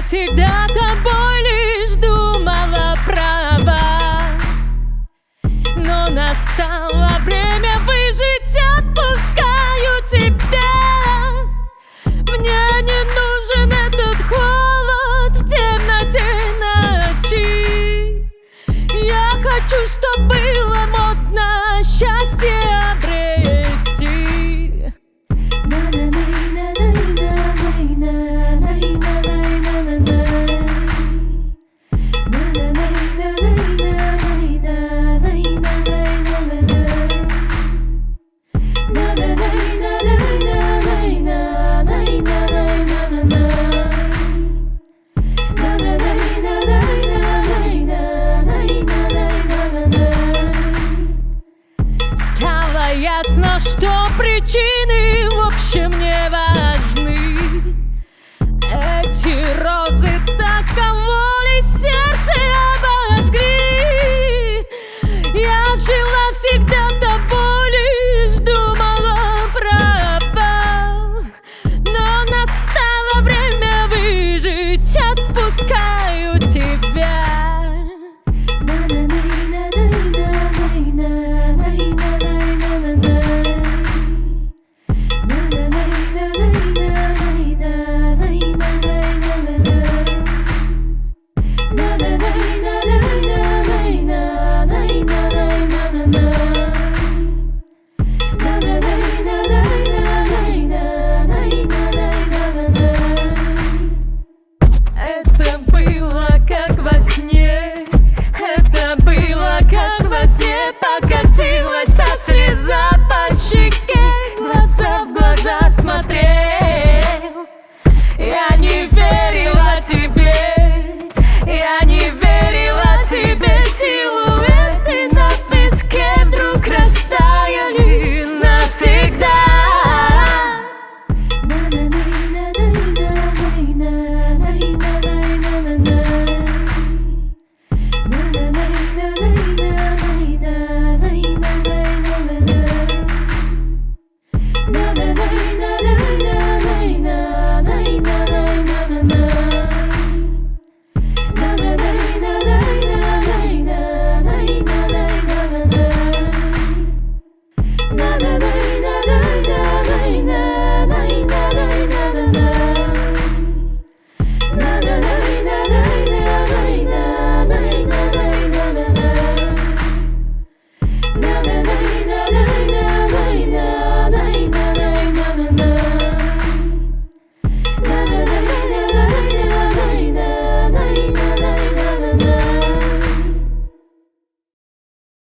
всегда тобой лишь думала права. Но настало время выжить, отпускаю тебя. Мне не нужен этот холод в темноте ночи. Я хочу, чтоб было модно счастье обрести. Стало ясно, что причины в общем не важны.